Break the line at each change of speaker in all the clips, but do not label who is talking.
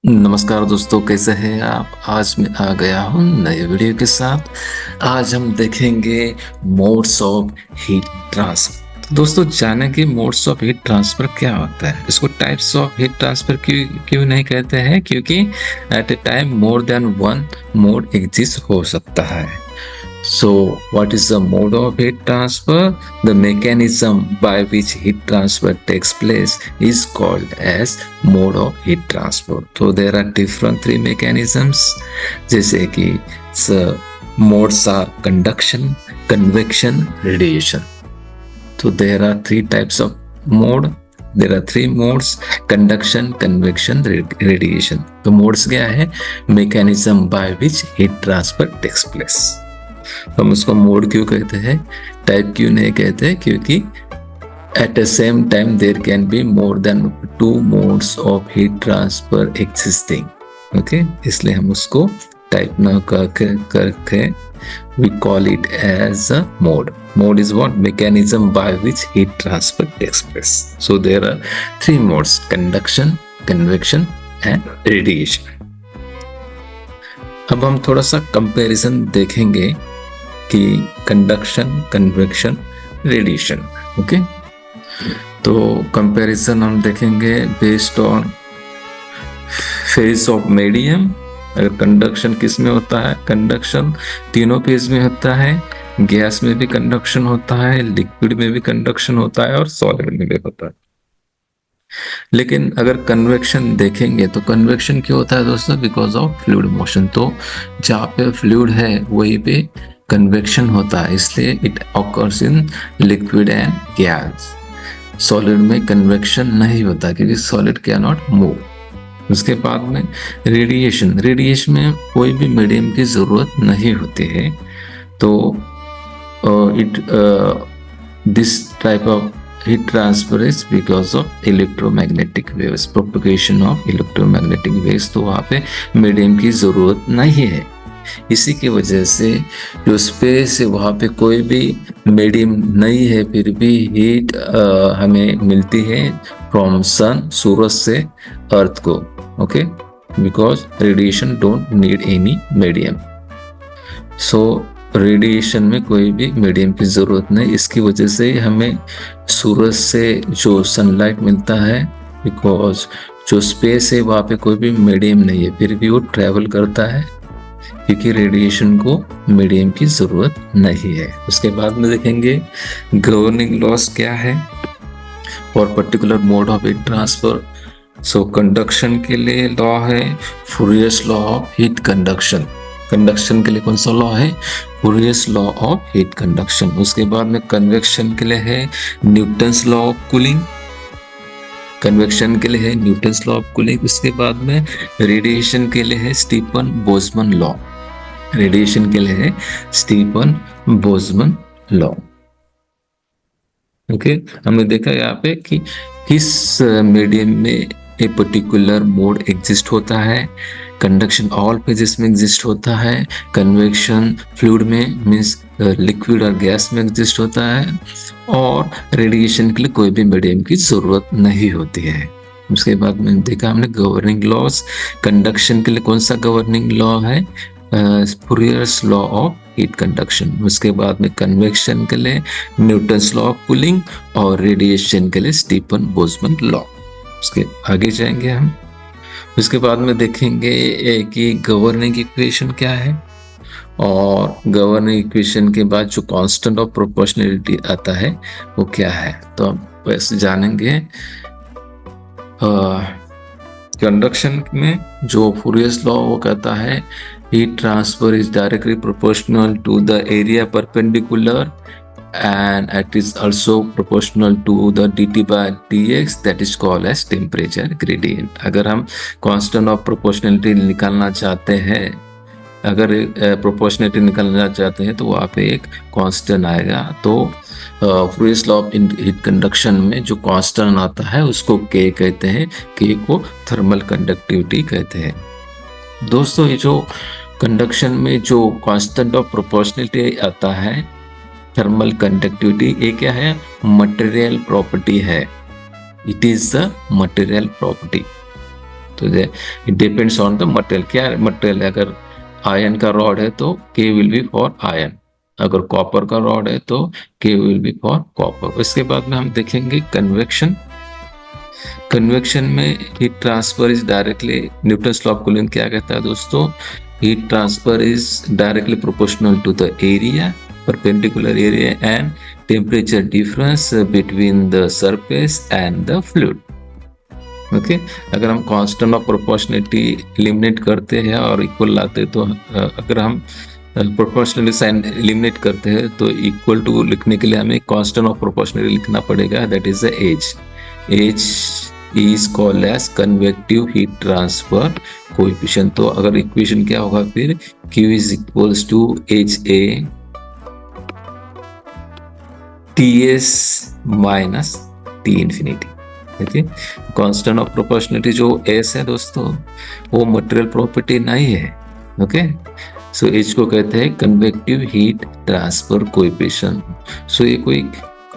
नमस्कार दोस्तों, कैसे हैं आप। आज मैं आ गया हूँ नए वीडियो के साथ। आज हम देखेंगे मोड्स ऑफ हीट ट्रांसफर। तो दोस्तों, जाने कि मोड्स ऑफ हीट ट्रांसफर क्या होता है। इसको टाइप्स ऑफ हीट ट्रांसफर क्यों क्यों नहीं कहते हैं, क्योंकि at a time more than one mode exist हो सकता है। So, what is the mode of heat transfer? The mechanism by which heat transfer takes place is called as mode of heat transfer. So, there are different three mechanisms. जैसे कि modes are conduction, convection, radiation. So, there are three types of mode. There are three modes: conduction, convection, radiation. तो modes क्या है? Mechanism by which heat transfer takes place. हम उसको mode क्यों कहते हैं, टाइप क्यों नहीं कहते, क्योंकि at the same time there can be more than two modes of heat transfer existing. Okay, इसलिए हम उसको टाइप ना करके we call it as a mode. Mode is what? Mechanism by which heat transfer takes place. So there are three modes: conduction, convection and radiation. अब हम थोड़ा सा comparison देखेंगे कि कंडक्शन, कन्वेक्शन, रेडिएशन। ओके, तो comparison हम देखेंगे based on phase of medium. अगर कंडक्शन किस में होता है, कंडक्शन तीनों फेज में होता है। गैस में भी कंडक्शन होता है, लिक्विड में भी कंडक्शन होता है और सॉलिड में भी होता है। लेकिन अगर कन्वेक्शन देखेंगे तो कन्वेक्शन क्यों होता है दोस्तों? Because of fluid motion. तो जहाँ पे फ्लूइड है वहीं पे कन्वेक्शन होता है, इसलिए it occurs in liquid and gas. Solid में कन्वेक्शन नहीं होता क्योंकि सॉलिड कैन नॉट मूव। उसके बाद में रेडिएशन। रेडिएशन में कोई भी मीडियम की जरूरत नहीं होती है। तो this type of heat transfer is because of electromagnetic waves, propagation of electromagnetic waves। तो वहाँ पे मीडियम की जरूरत नहीं है। इसी की वजह से जो स्पेस है वहाँ पे कोई भी मीडियम नहीं है, फिर भी हीट हमें मिलती है फ्रॉम सन, सूरज से अर्थ को। Okay, because radiation don't need any medium. So radiation में कोई भी मीडियम की जरूरत नहीं। इसकी वजह से हमें सूरज से जो सनलाइट मिलता है, बिकॉज जो स्पेस है वहाँ पे कोई भी मीडियम नहीं है, फिर भी वो ट्रेवल करता है क्योंकि रेडिएशन को मीडियम की जरूरत नहीं है। उसके बाद में देखेंगे गवर्निंग लॉस क्या है for particular mode of heat transfer. So conduction के लिए लॉ है Fourier's law of heat conduction. Conduction के लिए कौन सा लॉ है? Fourier's law of heat conduction. उसके बाद में कन्वेक्शन के लिए है Newton's law of cooling. Convection के लिए है न्यूटन्स लॉ ऑफ कूलिंग। उसके बाद में रेडिएशन के लिए है स्टीफन बोल्ट्जमैन लॉ। रेडिएशन के लिए है स्टीफन बोल्ट्जमैन लॉ। ओके, हमने देखा यहाँ पे कि किस मीडियम में एक पर्टिकुलर मोड एग्जिस्ट होता है। कंडक्शन ऑल फेजेस में एग्जिस्ट होता है। कन्वेक्शन फ्लूइड में मीन्स लिक्विड और गैस में एग्जिस्ट होता है। और रेडिएशन के लिए कोई भी मीडियम की जरूरत नहीं होती है। उसके बाद में देखा हमने गवर्निंग लॉस। कंडक्शन के लिए कौन सा गवर्निंग लॉ है? Fourier's law of heat conduction. उसके बाद में कन्वेक्शन के लिए न्यूटन्स लॉ ऑफ कूलिंग और रेडिएशन के लिए स्टीफन बोल्ट्जमैन लॉ। उसके आगे जाएंगे हम। उसके बाद में देखेंगे कि गवर्निंग इक्वेशन क्या है, और गवर्निंग इक्वेशन के बाद जो कांस्टेंट ऑफ प्रोपोर्शनैलिटी आता है वो क्या है। तो हम वैसे जानेंगे कंडक्शन में जो फूरियर्स लॉ वो कहता है heat transfer is directly proportional to the area perpendicular and it is also proportional to the dt by dx, that is called as temperature gradient। अगर हम constant of proportionality निकालना चाहते हैं, अगर proportionality निकालना चाहते हैं तो वहाँ पे एक constant आएगा। तो फूरियर्स लॉ ऑफ हीट कंडक्शन में जो constant आता है उसको K कहते हैं। K को थर्मल कंडक्टिविटी कहते हैं। दोस्तों, ये जो कंडक्शन में जो constant of proportionality आता है, थर्मल कंडक्टिविटी, ये क्या है? मटेरियल प्रॉपर्टी है। It is the material property. तो it depends on the material, क्या मटेरियल है। अगर आयरन का रॉड है तो K will be for iron, अगर कॉपर का रॉड है तो K will be for copper. इसके बाद में हम देखेंगे कन्वेक्शन। कन्वेक्शन में heat transfer is directly, Newton's law of cooling क्या कहता है दोस्तों, heat transfer is directly proportional to the area, perpendicular area and temperature difference between the surface and the fluid। Okay अगर हम कांस्टेंट ऑफ प्रोपोर्शनलिटी एलिमिनेट करते हैं और equal लाते हैं तो अगर हम प्रोपोर्शनलिटी साइन एलिमिनेट करते हैं तो इक्वल टू लिखने के लिए हमें कांस्टेंट ऑफ प्रोपोर्शनलिटी लिखना पड़ेगा, that is the H. H is called as convective heat transfer coefficient. तो अगर इक्वेशन क्या होगा फिर, Q is equals to H A Ts minus T infinity. देखिए कांस्टेंट ऑफ प्रोपोर्शनलिटी जो S है दोस्तों वो मटेरियल प्रॉपर्टी नहीं है। ओके सो H को कहते हैं कन्वेक्टिव हीट ट्रांसफर कोएफिशिएंट। सो ये कोई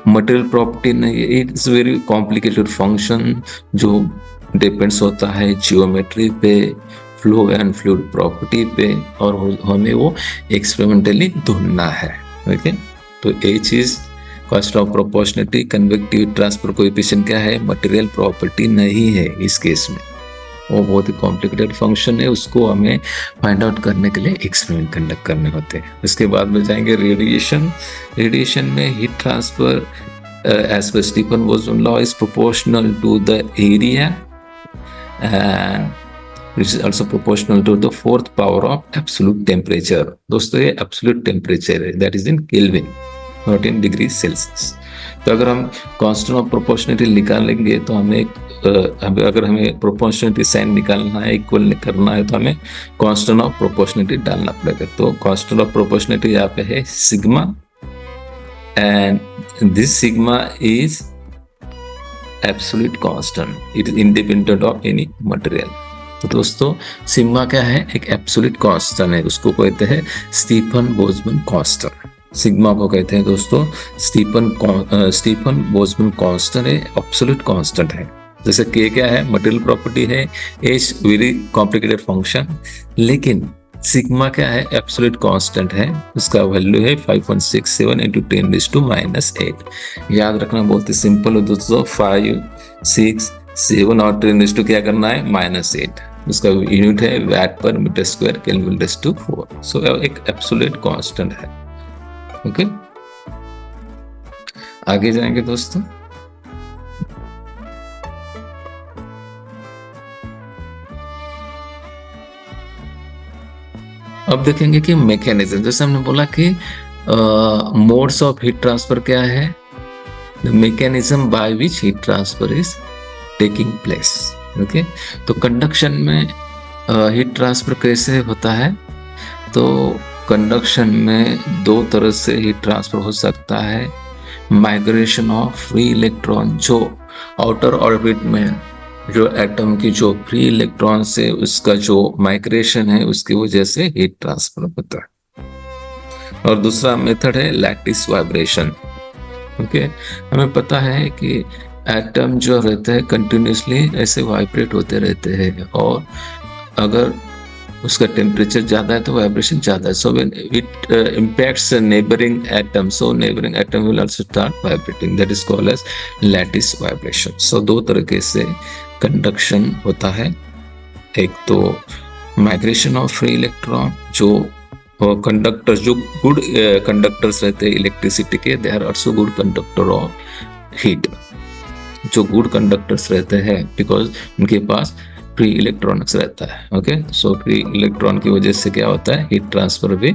मटेरियल प्रॉपर्टी नहीं है, इट्स वेरी कॉम्प्लिकेटेड फंक्शन जो डिपेंड्स होता है जियोमेट्री पे, फ्लो एंड फ्लूइड प्रॉपर्टी पे, और हमें वो एक्सपेरिमेंटली ढूंढना है। ओके तो H is constant of proportionality, convective transfer coefficient क्या है, मटेरियल प्रॉपर्टी नहीं है इस केस में, वो बहुत ही कॉम्प्लिकेटेड फंक्शन है, उसको हमें फाइंड आउट करने के लिए एक्सपेरिमेंट कंडक्ट करने होते हैं। उसके बाद में जाएंगे रेडिएशन। रेडिएशन में heat transfer as per Stefan Boltzmann law is proportional to the area and which is also proportional to the fourth power of absolute temperature। दोस्तों ये absolute temperature है, that is in Kelvin, not in degree Celsius। तो अगर हम constant of proportionality निकालेंगे तो अगर हमें प्रोपोर्शनलिटी साइन निकालना है, इक्वल करना है, तो हमें कांस्टेंट ऑफ प्रोपोर्शनलिटी डालना पड़ेगा। तो कांस्टेंट ऑफ प्रोपोर्शनलिटी यहाँ पे है sigma, and this sigma is absolute constant, it is independent of any material. तो दोस्तों सिग्मा क्या है, एक एब्सोल्यूट कांस्टेंट है, उसको कहते हैं स्टीफन बोल्ट्जमैन कांस्टेंट। सिग्मा को कहते हैं दोस्तों स्टीफन बोल्ट्जमैन कांस्टेंट है, एब्सोल्यूट कांस्टेंट है। जैसे के क्या है, मटेरियल प्रॉपर्टी है, एच वेरी कॉम्प्लिकेटेड फंक्शन, लेकिन सिग्मा क्या है, एब्सोल्यूट कांस्टेंट है, उसका वैल्यू है 5.67 इंटू 10⁻⁸। याद रखना बहुत ही सिंपल है दोस्तों, 5, 6, 7 और 10 क्या करना है, -8। उसका यूनिट है वाट पर मीटर स्क्वायर Kelvin/4। सो एक एब्सोल्यूट कांस्टेंट है। ओके आगे जाएंगे दोस्तों। अब देखेंगे कि मैकेनिज्म, जैसे हमने बोला कि मोड्स ऑफ हीट ट्रांसफर क्या है, the mechanism by which heat transfer is taking place. Okay तो कंडक्शन में हीट ट्रांसफर कैसे होता है, तो कंडक्शन में दो तरह से हीट ट्रांसफर हो सकता है। माइग्रेशन ऑफ फ्री इलेक्ट्रॉन, जो आउटर ऑर्बिट में जो एटम की जो फ्री इलेक्ट्रॉन से उसका जो माइग्रेशन है उसकी वजह से हीट ट्रांसफर होता है। और दूसरा मेथड है लैटिस वाइब्रेशन। ओके हमें पता है कि एटम जो रहते हैं कंटिन्यूसली ऐसे वाइब्रेट होते रहते हैं, और अगर उसका टेम्परेचर ज्यादा है तो वाइब्रेशन ज्यादा है। So when it impacts a neighboring atom, so neighboring atom will also start vibrating, that is called as lattice vibration। so दो तरीके से कंडक्शन होता है, एक तो माइग्रेशन ऑफ फ्री इलेक्ट्रॉन, जो कंडक्टर्स जो गुड कंडक्टर्स रहते हैं इलेक्ट्रिसिटी के, they are also good conductor of heat. जो गुड कंडक्टर्स रहते हैं बिकॉज उनके पास फ्री इलेक्ट्रॉनिक्स रहता है। ओके सो फ्री इलेक्ट्रॉन की वजह से क्या होता है, हीट ट्रांसफर भी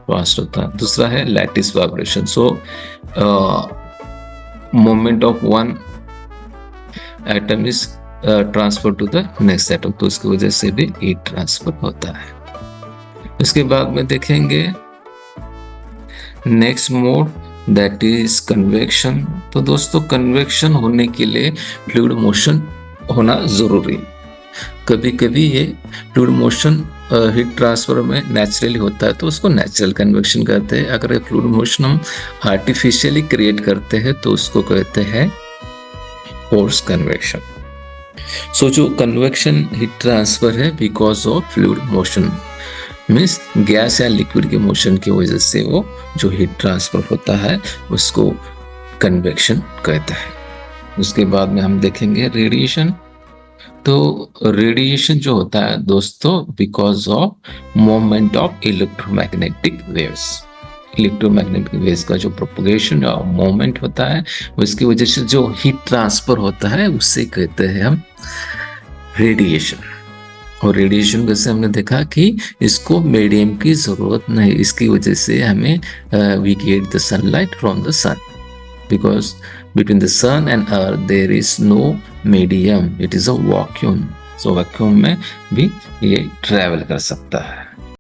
फास्ट होता है। दूसरा है lattice vibration. So moment of one atom is transfer to the next atom, तो उसकी वजह से भी हीट ट्रांसफर होता है। इसके बाद में देखेंगे next mode, that is convection. तो दोस्तों कन्वेक्शन होने के लिए फ्लूइड मोशन होना जरूरी है। कभी कभी ये फ्लूइड मोशन हीट ट्रांसफर में नेचुरली होता है तो उसको नेचुरल कन्वेक्शन कहते हैं। अगर फ्लूइड मोशन हम आर्टिफिशियली क्रिएट करते हैं तो उसको कहते हैं फोर्स कन्वेक्शन। सो जो कन्वेक्शन हीट ट्रांसफर है because of fluid motion, means gas या लिक्विड के मोशन की वजह से वो जो हीट ट्रांसफर होता है उसको कन्वेक्शन कहते हैं। उसके बाद में हम देखेंगे रेडिएशन। तो रेडिएशन जो होता है दोस्तों because of moment of electromagnetic waves, electromagnetic waves का जो प्रोपगेशन और मोमेंट होता है उसकी वजह से जो हीट ट्रांसफर होता है उससे कहते हैं हम रेडिएशन। और रेडिएशन जैसे हमने देखा कि इसको मीडियम की जरूरत नहीं, इसकी वजह से हमें we get the sunlight from the sun, because between the sun and earth there is no medium, it is a vacuum. So vacuum में भी ये ट्रेवल कर सकता है।